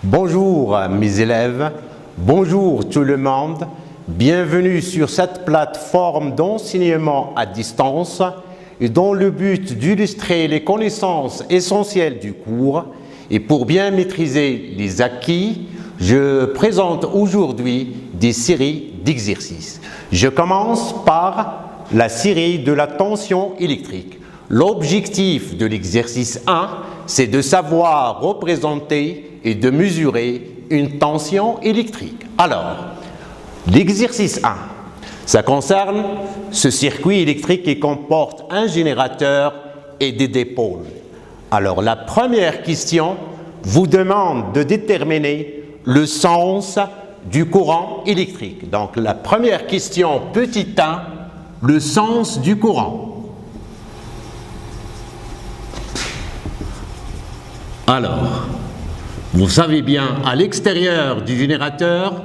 Bonjour mes élèves, bonjour tout le monde, bienvenue sur cette plateforme d'enseignement à distance et dont le but d'illustrer les connaissances essentielles du cours. Et pour bien maîtriser les acquis, je présente aujourd'hui des séries d'exercices. Je commence par la série de la tension électrique. L'objectif de l'exercice 1, c'est de savoir représenter et de mesurer une tension électrique. Alors, l'exercice 1, ça concerne ce circuit électrique qui comporte un générateur et des dipôles. Alors, la première question vous demande de déterminer le sens du courant électrique. Donc, la première question, petit 1, le sens du courant. Alors, vous savez bien, à l'extérieur du générateur,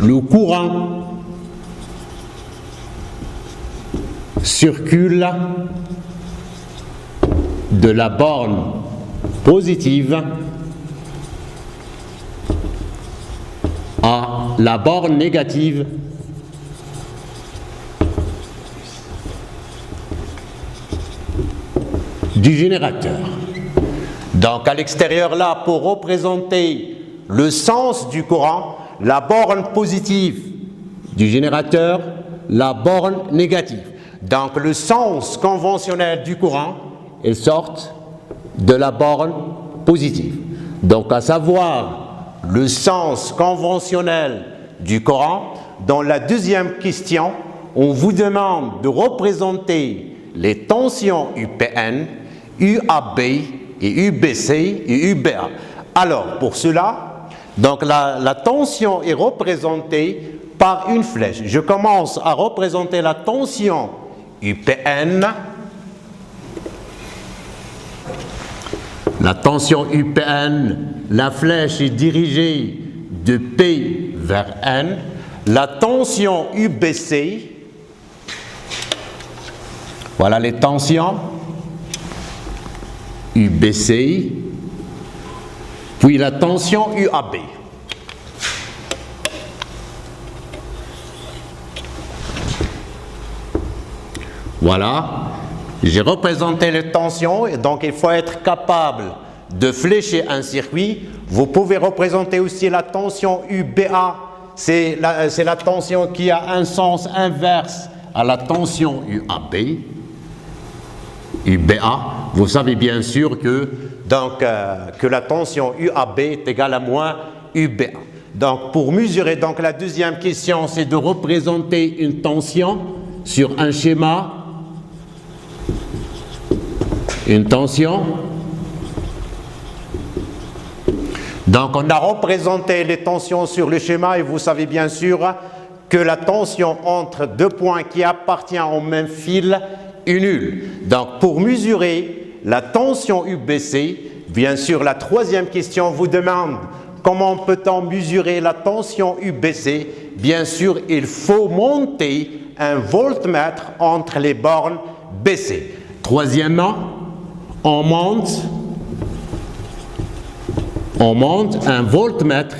le courant circule de la borne positive à la borne négative du générateur. Donc à l'extérieur là, pour représenter le sens du courant, la borne positive du générateur, la borne négative. Donc le sens conventionnel du courant, il sort de la borne positive. Donc à savoir le sens conventionnel du courant, dans la deuxième question, on vous demande de représenter les tensions UPN, UAB et UBC et UBA. Alors, pour cela, donc la tension est représentée par une flèche. Je commence à représenter la tension UPN. La tension UPN, la flèche est dirigée de P vers N. La tension UBC, voilà les tensions UBC, puis la tension UAB. Voilà, j'ai représenté les tensions et donc il faut être capable de flécher un circuit. Vous pouvez représenter aussi la tension UBA, c'est la tension qui a un sens inverse à la tension UAB. UBA, vous savez bien sûr que la tension UAB est égale à moins UBA. Donc pour mesurer, donc la deuxième question, c'est de représenter une tension sur un schéma. Une tension. Donc on a représenté les tensions sur le schéma et vous savez bien sûr que la tension entre deux points qui appartiennent au même fil est nulle. Donc pour mesurer la tension UBC, bien sûr la troisième question vous demande comment peut-on mesurer la tension UBC. Bien sûr il faut monter un voltmètre entre les bornes BC. Troisièmement, on monte un voltmètre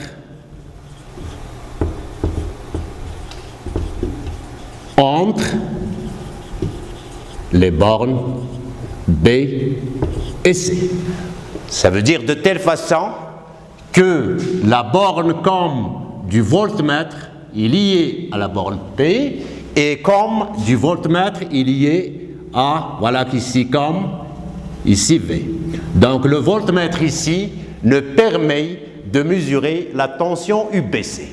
entre les bornes B et C. Ça veut dire de telle façon que la borne comme du voltmètre est liée à la borne P et comme du voltmètre est lié à, voilà ici comme, ici V. Donc le voltmètre ici ne permet de mesurer la tension UBC.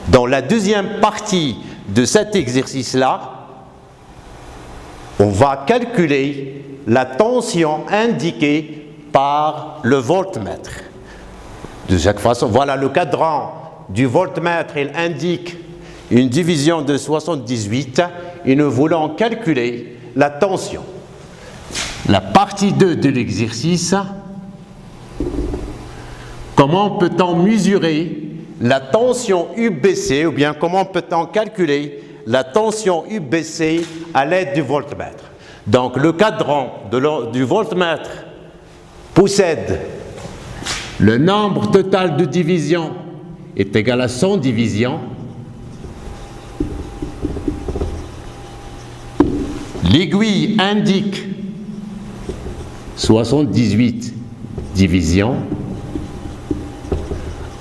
Dans la deuxième partie de cet exercice-là, on va calculer la tension indiquée par le voltmètre. De chaque façon, voilà le cadran du voltmètre, il indique une division de 78 et nous voulons calculer la tension. La partie 2 de l'exercice, comment peut-on mesurer la tension UBC ou bien comment peut-on calculer la tension UBC à l'aide du voltmètre. Donc le cadran du voltmètre possède le nombre total de divisions est égal à 100 divisions. L'aiguille indique 78 divisions.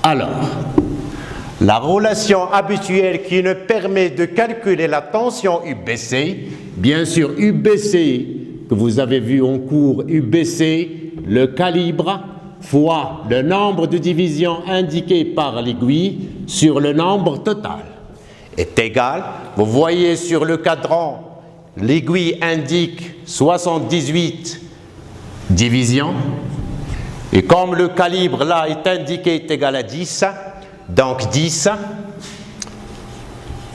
Alors, la relation habituelle qui nous permet de calculer la tension UBC, bien sûr UBC que vous avez vu en cours, UBC, le calibre fois le nombre de divisions indiquées par l'aiguille sur le nombre total est égal, vous voyez sur le cadran, l'aiguille indique 78 divisions, et comme le calibre là est indiqué est égal à 10, donc 10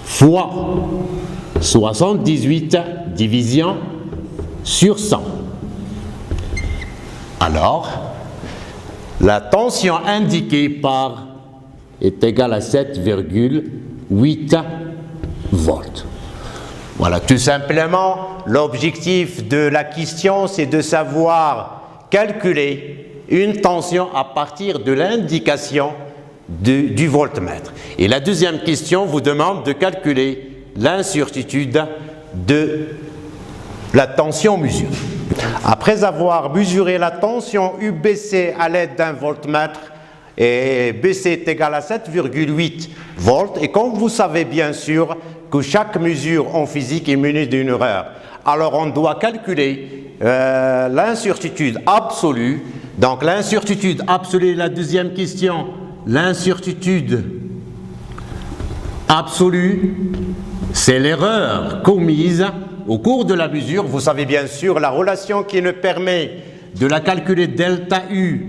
fois 78 divisions sur 100. Alors, la tension indiquée par est égale à 7,8 volts. Voilà, tout simplement, l'objectif de la question, c'est de savoir calculer une tension à partir de l'indication du voltmètre. Et la deuxième question vous demande de calculer l'incertitude de la tension mesurée. Après avoir mesuré la tension UBC à l'aide d'un voltmètre, et BC est égal à 7,8 volts, et comme vous savez bien sûr que chaque mesure en physique est munie d'une erreur, alors on doit calculer l'incertitude absolue. Donc l'incertitude absolue, la deuxième question, l'incertitude absolue, c'est l'erreur commise au cours de la mesure. Vous savez bien sûr la relation qui nous permet de la calculer, delta U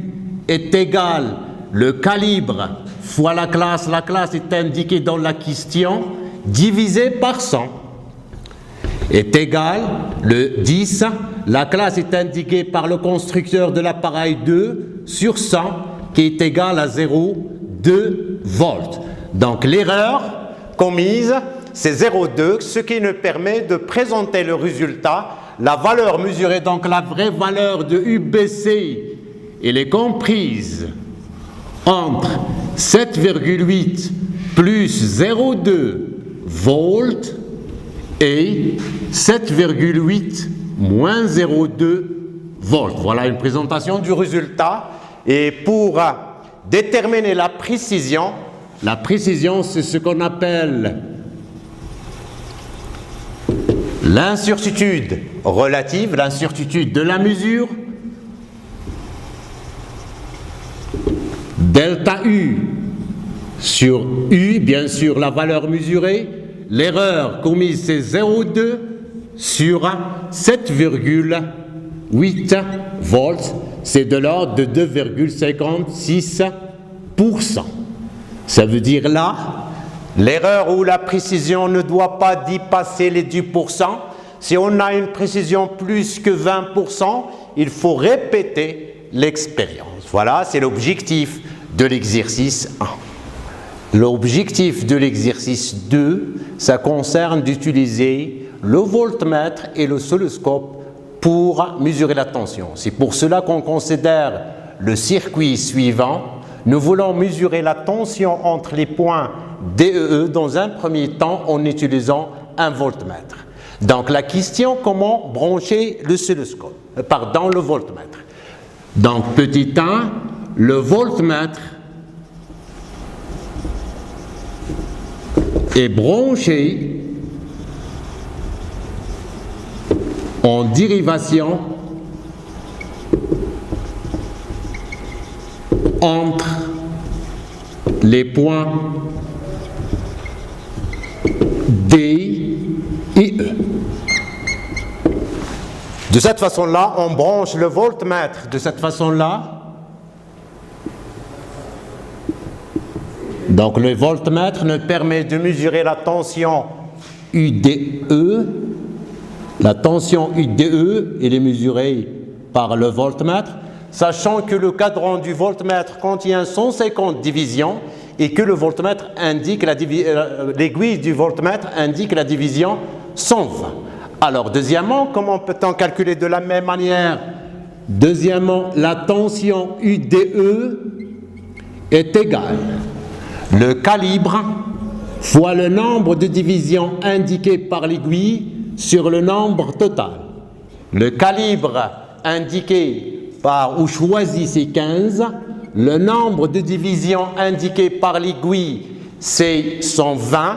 est égale le calibre fois la classe est indiquée dans la question, divisé par 100, est égal le 10, la classe est indiquée par le constructeur de l'appareil 2 sur 100, qui est égal à 0,2 volts. Donc l'erreur commise, c'est 0,2, ce qui nous permet de présenter le résultat. La valeur mesurée, donc la vraie valeur de UBC, elle est comprise entre 7,8 plus 0,2 volts et 7,8 moins 0,2 volts. Voilà une présentation du résultat. Et pour déterminer la précision c'est ce qu'on appelle l'incertitude relative, l'incertitude de la mesure. Delta U sur U, bien sûr la valeur mesurée, l'erreur commise c'est 0,2 sur 7,8 volts, c'est de l'ordre de 2,56%. Ça veut dire là, l'erreur ou la précision ne doit pas dépasser les 10%. Si on a une précision plus que 20%, il faut répéter l'expérience. Voilà, c'est l'objectif de l'exercice 1. L'objectif de l'exercice 2, ça concerne d'utiliser le voltmètre et le oscilloscope pour mesurer la tension. C'est pour cela qu'on considère le circuit suivant. Nous voulons mesurer la tension entre les points D et E dans un premier temps en utilisant un voltmètre. Donc la question, comment brancher le voltmètre. Donc petit 1, le voltmètre est branché en dérivation entre les points D et E. De cette façon-là, on branche le voltmètre de cette façon-là. Donc le voltmètre nous permet de mesurer la tension UDE. La tension UDE, elle est mesurée par le voltmètre, sachant que le cadran du voltmètre contient 150 divisions et que le voltmètre indique l'aiguille du voltmètre indique la division 120. Alors, deuxièmement, comment peut-on calculer de la même manière? Deuxièmement, la tension UDE est égale le calibre fois le nombre de divisions indiquées par l'aiguille sur le nombre total. Le calibre indiqué par ou choisi c'est 15, le nombre de divisions indiquées par l'aiguille c'est 120,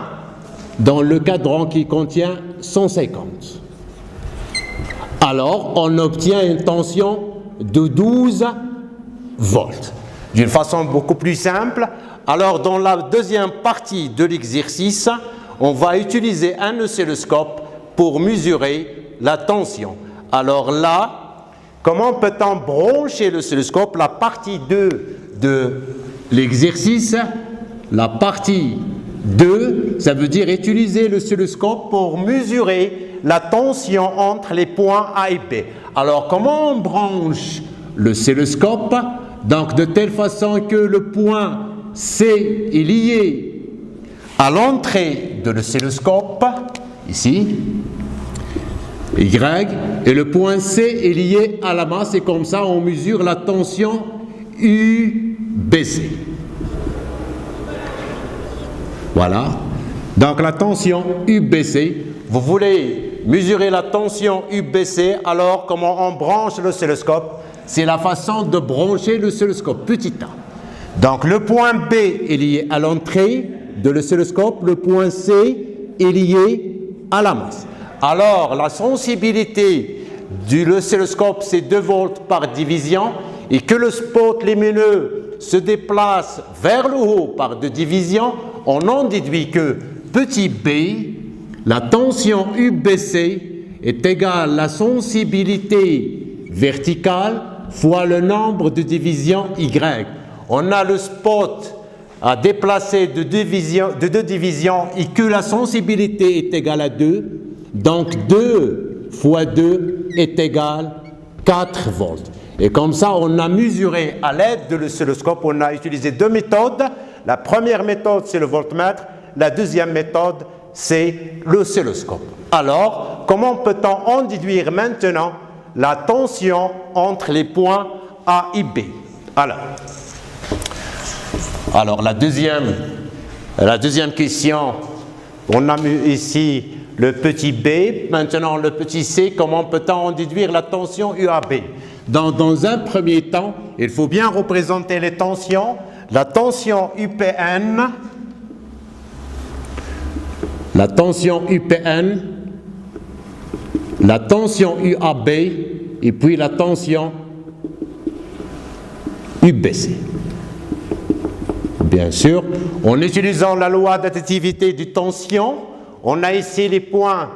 dans le cadran qui contient 150. Alors, on obtient une tension de 12 volts. D'une façon beaucoup plus simple, alors dans la deuxième partie de l'exercice, on va utiliser un oscilloscope pour mesurer la tension. Alors là, comment peut-on brancher l'oscilloscope? La partie 2 de l'exercice, la partie 2, ça veut dire utiliser l'oscilloscope pour mesurer la tension entre les points A et B. Alors, comment on branche l'oscilloscope? Donc, de telle façon que le point C est lié à l'entrée de l'oscilloscope, ici, Y, et le point C est lié à la masse, et comme ça, on mesure la tension UBC. Voilà. Donc, la tension UBC, vous voulez mesurer la tension UBC, alors comment on branche l'oscilloscope? C'est la façon de brancher l'oscilloscope, petit a. Donc le point B est lié à l'entrée de l'oscilloscope, le point C est lié à la masse. Alors la sensibilité de l'oscilloscope c'est 2 volts par division, et que le spot lumineux se déplace vers le haut par 2 divisions, on en déduit que petit b, la tension UBC est égale à la sensibilité verticale fois le nombre de divisions Y. On a le spot à déplacer de 2 divisions et que la sensibilité est égale à 2. Donc 2 fois 2 est égal à 4 volts. Et comme ça, on a mesuré à l'aide de l'oscilloscope, on a utilisé 2 méthodes. La première méthode, c'est le voltmètre. La deuxième méthode, c'est l'oscilloscope. Alors, comment peut-on en déduire maintenant la tension entre les points A et B? Alors la deuxième question, on a mis ici le petit b, maintenant le petit c, comment peut-on en déduire la tension UAB? Dans un premier temps, il faut bien représenter les tensions. La tension UPN, la tension UPN, la tension UAB et puis la tension UBC. Bien sûr, en utilisant la loi d'additivité de tension, on a ici les points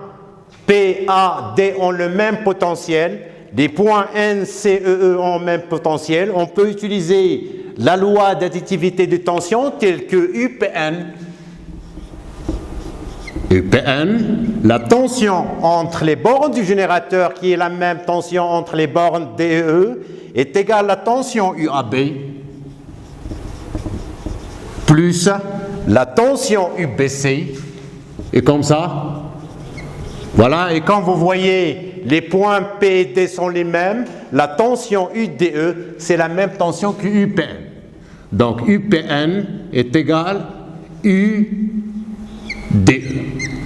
P, A, D ont le même potentiel, les points N, C, E, E ont le même potentiel. On peut utiliser la loi d'additivité de tension telle que UPN. UPN, la tension entre les bornes du générateur, qui est la même tension entre les bornes D et E, est égale à la tension UAB plus la tension UBC, et comme ça, voilà, et quand vous voyez les points P et D sont les mêmes, la tension UDE, c'est la même tension que UPN. Donc UPN est égal à UDE.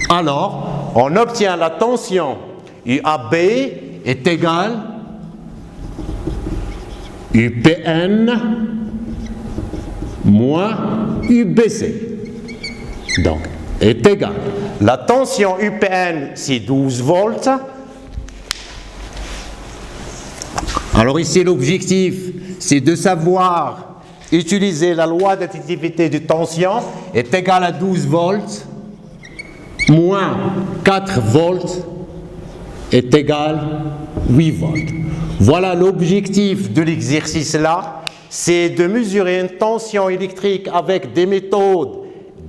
Alors, on obtient la tension UAB est égale UPN moins UBC. Donc, est égal. La tension UPN, c'est 12 volts. Alors ici, l'objectif, c'est de savoir utiliser la loi d'additivité de tension est égale à 12 volts moins 4 volts est égal à 8 volts. Voilà l'objectif de l'exercice là, c'est de mesurer une tension électrique avec des méthodes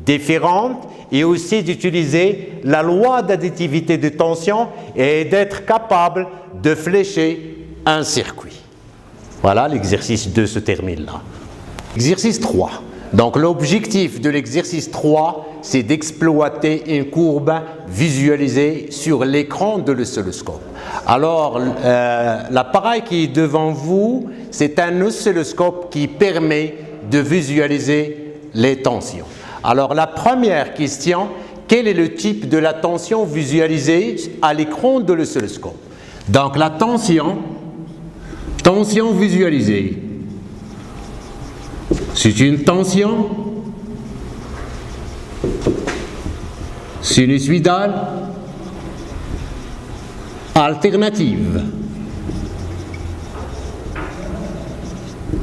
différentes et aussi d'utiliser la loi d'additivité de tension et d'être capable de flécher un circuit. Voilà, l'exercice 2 se termine là. Exercice 3. Donc l'objectif de l'exercice 3, c'est d'exploiter une courbe visualisée sur l'écran de l'oscilloscope. Alors l'appareil qui est devant vous, c'est un oscilloscope qui permet de visualiser les tensions. Alors la première question, quel est le type de la tension visualisée à l'écran de l'oscilloscope? Donc la tension visualisée, c'est une tension sinusoïdale alternative.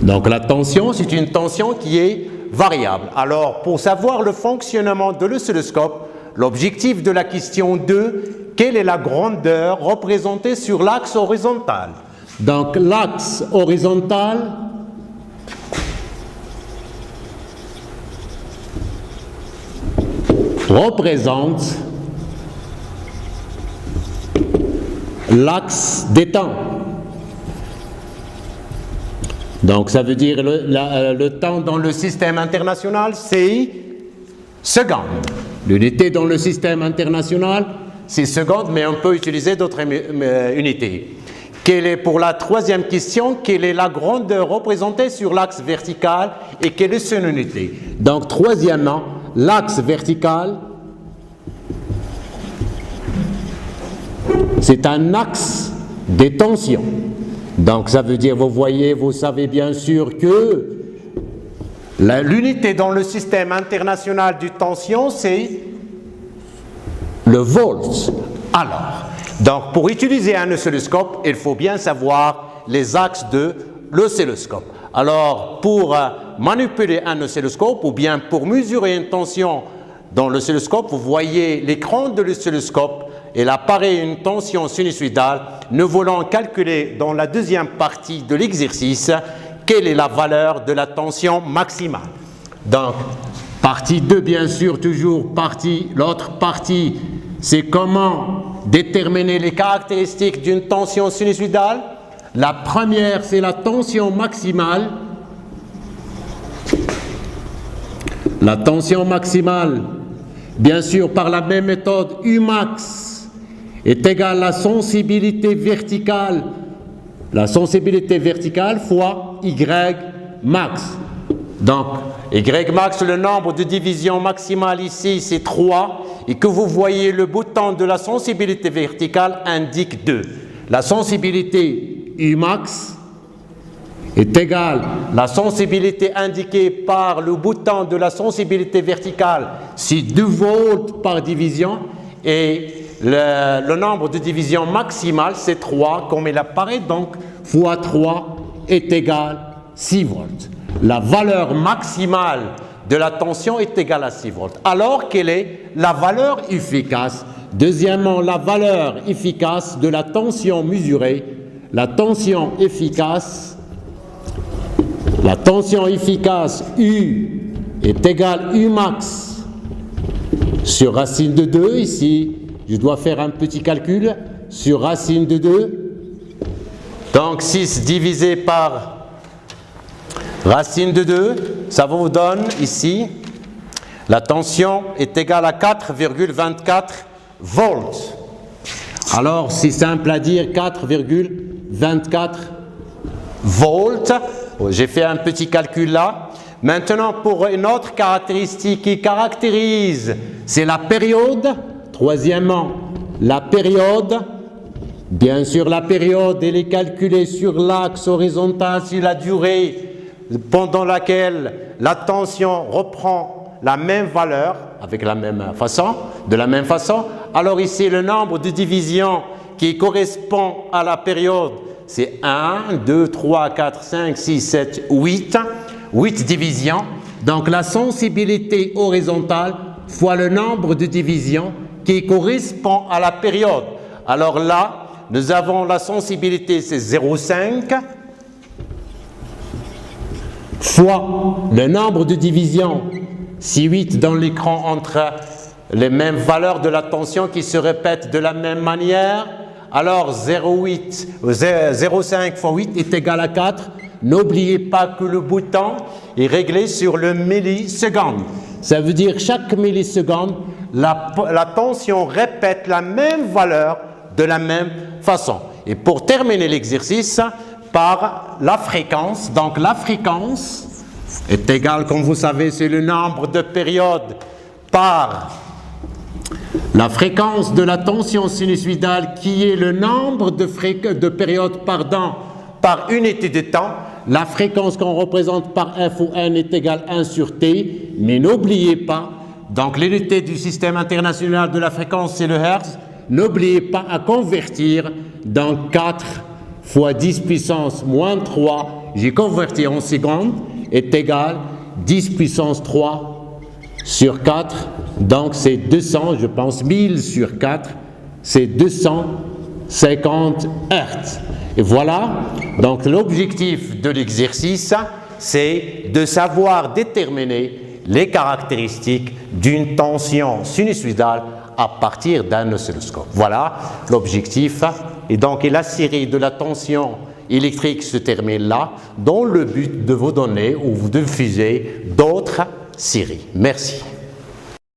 Donc la tension, c'est une tension qui est variable. Alors pour savoir le fonctionnement de l'oscilloscope, l'objectif de la question 2, quelle est la grandeur représentée sur l'axe horizontal? Donc l'axe horizontal représente l'axe des temps. Donc ça veut dire le temps dans le système international, c'est seconde. L'unité dans le système international, c'est seconde, mais on peut utiliser d'autres unités. Pour la troisième question, quelle est la grandeur représentée sur l'axe vertical et quelle est son unité? Donc troisièmement, l'axe vertical, c'est un axe des tensions. Donc ça veut dire, vous savez bien sûr que l'unité dans le système international de tension, c'est le volt. Alors, donc pour utiliser un oscilloscope, il faut bien savoir les axes de l'oscilloscope. Alors pour manipuler un oscilloscope ou bien pour mesurer une tension dans l'oscilloscope, vous voyez l'écran de l'oscilloscope. Il apparaît une tension sinusoïdale. Nous voulons calculer dans la deuxième partie de l'exercice quelle est la valeur de la tension maximale. Donc, partie 2, bien sûr, toujours l'autre partie, c'est comment déterminer les caractéristiques d'une tension sinusoïdale. La première, c'est la tension maximale. La tension maximale, bien sûr, par la même méthode, Umax est égale à la sensibilité verticale fois Y max. Donc, Y max, le nombre de divisions maximales ici, c'est 3, et que vous voyez le bouton de la sensibilité verticale indique 2. La sensibilité Umax est égale à la sensibilité indiquée par le bouton de la sensibilité verticale, c'est 2 volts par division, et le nombre de divisions maximales, c'est 3, comme il apparaît, donc, fois 3 est égal à 6 volts. La valeur maximale de la tension est égale à 6 volts. Alors, quelle est la valeur efficace? Deuxièmement, la valeur efficace de la tension mesurée. La tension efficace U est égale U max sur racine de 2. Ici, je dois faire un petit calcul sur racine de 2. Donc 6 divisé par racine de 2, ça vous donne ici, la tension est égale à 4,24 volts. Alors c'est simple à dire, 4,24 volts. J'ai fait un petit calcul là. Maintenant pour une autre caractéristique qui caractérise, c'est la période. Troisièmement, la période. Bien sûr, la période, elle est calculée sur l'axe horizontal, sur la durée pendant laquelle la tension reprend la même valeur, de la même façon. Alors ici, le nombre de divisions qui correspond à la période, c'est 1, 2, 3, 4, 5, 6, 7, 8. 8 divisions. Donc la sensibilité horizontale fois le nombre de divisions qui correspond à la période. Alors là, nous avons la sensibilité, c'est 0,5 fois le nombre de divisions, c'est 8 dans l'écran entre les mêmes valeurs de la tension qui se répètent de la même manière. Alors 0,5 fois 8 est égal à 4. N'oubliez pas que le bouton est réglé sur le milliseconde. Ça veut dire que chaque milliseconde, la tension répète la même valeur de la même façon. Et pour terminer l'exercice, par la fréquence. Donc la fréquence est égale, comme vous savez, c'est le nombre de périodes par la fréquence de la tension sinusoïdale qui est le nombre de périodes par unité de temps. La fréquence qu'on représente par F ou N est égale 1 sur T, mais n'oubliez pas, donc l'unité du système international de la fréquence c'est le Hertz, n'oubliez pas à convertir dans 4 fois 10 puissance moins 3, j'ai converti en secondes, est égal 10 puissance 3 sur 4, donc c'est 200, je pense 1000 sur 4, c'est 250 Hertz. Et voilà, donc l'objectif de l'exercice, c'est de savoir déterminer les caractéristiques d'une tension sinusoïdale à partir d'un oscilloscope. Voilà l'objectif. Et donc la série de la tension électrique se termine là, dans le but de vous donner ou de diffuser d'autres séries. Merci.